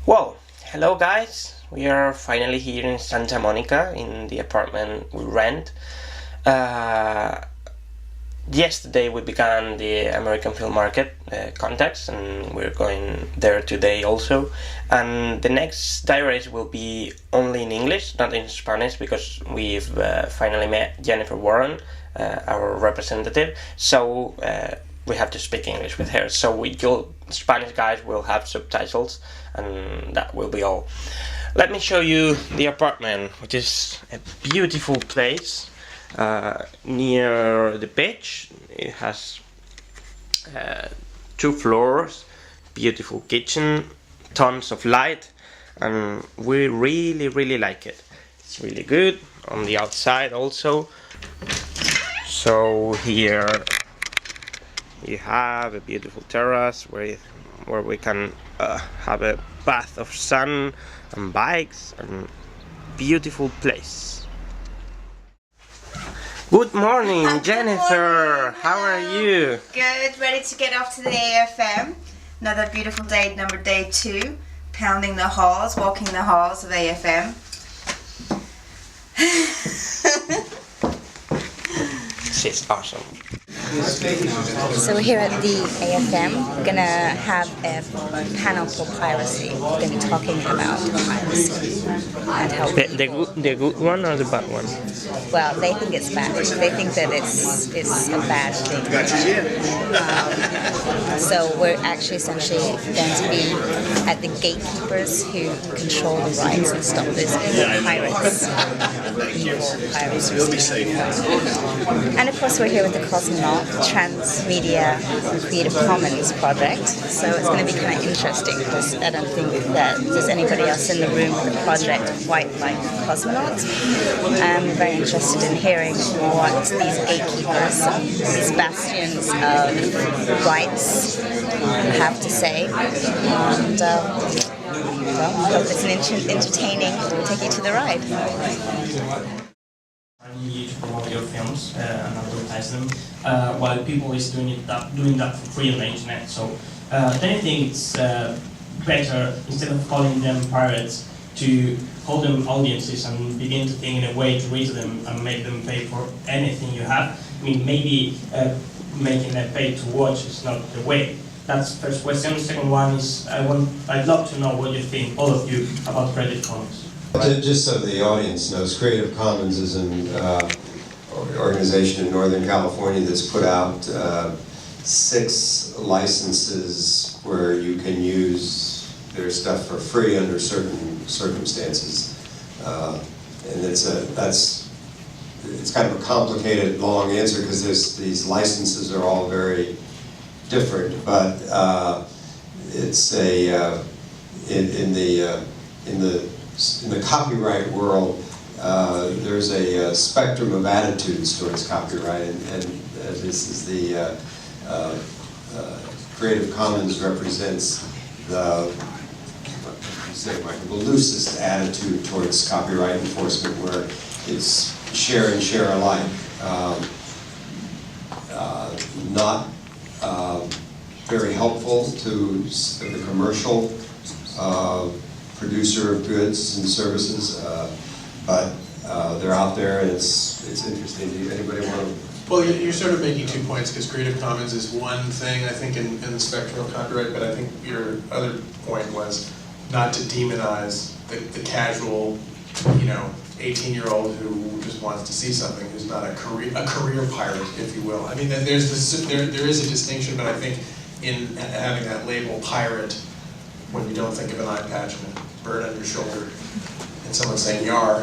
Well, hello guys, we are finally here in Santa Monica in the apartment we rent. Yesterday we began the American film market contacts, and we're going there today also. And the next diaries will be only in English, not in Spanish, because we've finally met Jennifer Warren, our representative. So we have to speak English with her. So you Spanish guys will have subtitles, and that will be all. Let me show you the apartment, which is a beautiful place near the beach. It has 2 floors, beautiful kitchen, tons of light, and we really like it. It's really good on the outside also. So here you have a beautiful terrace where we can have a bath of sun and bikes, and beautiful place. Good morning, Jennifer. How are you? Good, ready to get off to the AFM. Another beautiful day, day 2. Pounding the halls, walking the halls of AFM. She's awesome. So we're here at the AFM. We're going to have a panel for piracy. We're going to be talking about piracy and how the good one or the bad one? well, they think it's bad. They think that it's a bad thing. So we're actually essentially going to be at the gatekeepers who control the rights and stop this pirates, evil pirates. And of course we're here with the Cosmonaut, Transmedia and Creative Commons project. So it's going to be kind of interesting because I don't think that there's anybody else in the room with the project quite like Cosmonaut. I'm very interested in hearing what these gatekeepers, these bastions of rights have to say. And well, I hope it's an entertaining, we'll take you to the ride. You to promote your films and advertise them, while people is doing that for free on the internet. So, don't you think it's better, instead of calling them pirates, to hold them audiences and begin to think in a way to reach them and make them pay for anything you have? I mean, maybe making them pay to watch is not the way. That's the first question. Second one is, I'd love to know what you think, all of you, about Creative Commons. Just so the audience knows, Creative Commons is an organization in Northern California that's put out 6 licenses where you can use their stuff for free under certain circumstances. And it's kind of a complicated, long answer because these licenses are all very different. But it's in the copyright world, there's a spectrum of attitudes towards copyright, and this is the Creative Commons represents the loosest attitude towards copyright enforcement, where it's share and share alike, not very helpful to the commercial producer of goods and services, but they're out there, and it's interesting. Do anybody want to? Well, you're sort of making 2 points, because Creative Commons is one thing, I think, in the spectrum of copyright, but I think your other point was not to demonize the casual, 18-year-old who just wants to see something, who's not a career pirate, if you will. I mean, there is a distinction, but I think in having that label pirate, when you don't think of an eye patch and a bird on your shoulder and someone saying "yar,"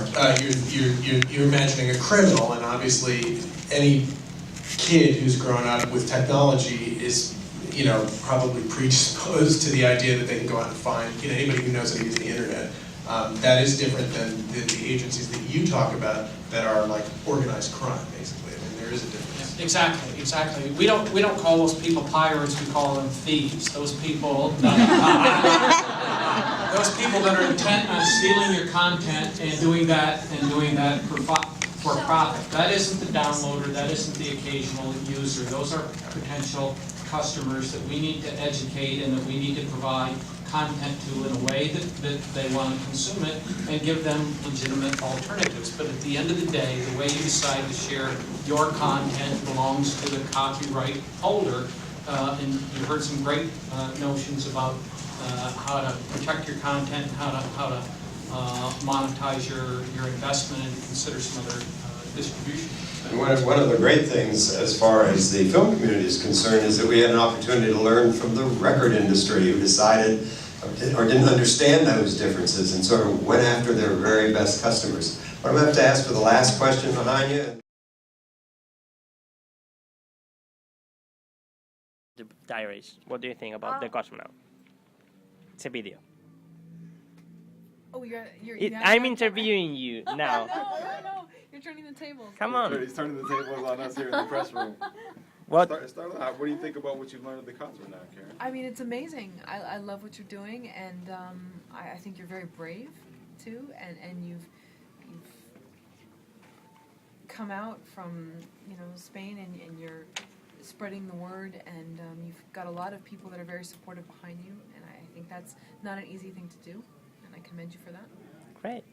you're imagining a criminal, and obviously any kid who's grown up with technology is, probably predisposed to the idea that they can go out and find, anybody who knows how to use the internet. That is different than the agencies that you talk about that are like organized crime, basically. I mean, there is a difference. Exactly. We don't call those people pirates. We call them thieves. Those people that are intent on stealing your content and doing that for profit. That isn't the downloader. That isn't the occasional user. Those are potential customers that we need to educate and that we need to provide content to in a way that they want to consume it, and give them legitimate alternatives. But at the end of the day, the way you decide to share your content belongs to the copyright holder. And you heard some great notions about how to protect your content, and how to monetize your investment, and consider some other distribution. And one of the great things as far as the film community is concerned is that we had an opportunity to learn from the record industry, who decided or didn't understand those differences and sort of went after their very best customers. But I'm going to have to ask for the last question behind you. The diaries. What do you think about The Cosmonaut? It's a video. Oh, you're I'm interviewing you now. No, you're turning the tables. Come on. He's turning the tables on us here in the press room. What? Start out. What do you think about what you've learned at the Cosmonaut, Karen? I mean, it's amazing. I love what you're doing, and I think you're very brave too, and you've come out from Spain, and you're spreading the word, and you've got a lot of people that are very supportive behind you, and I think that's not an easy thing to do, and I commend you for that. Great.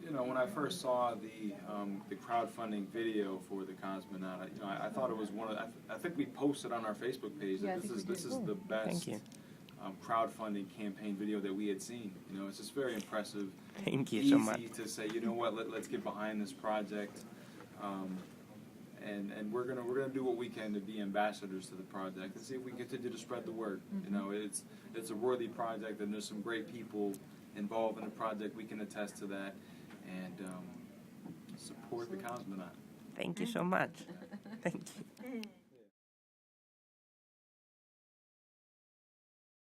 When I first saw the crowdfunding video for the Cosmonaut, I thought it was one of. I think we posted on our Facebook page that this is the best crowdfunding campaign video that we had seen. It's just very impressive. Thank you so much. Easy to say, let's get behind this project, and we're gonna do what we can to be ambassadors to the project and see if we can continue to spread the word. It's a worthy project, and there's some great people involved in the project. We can attest to that. And support the Cosmonaut. Thank you so much. Thank you.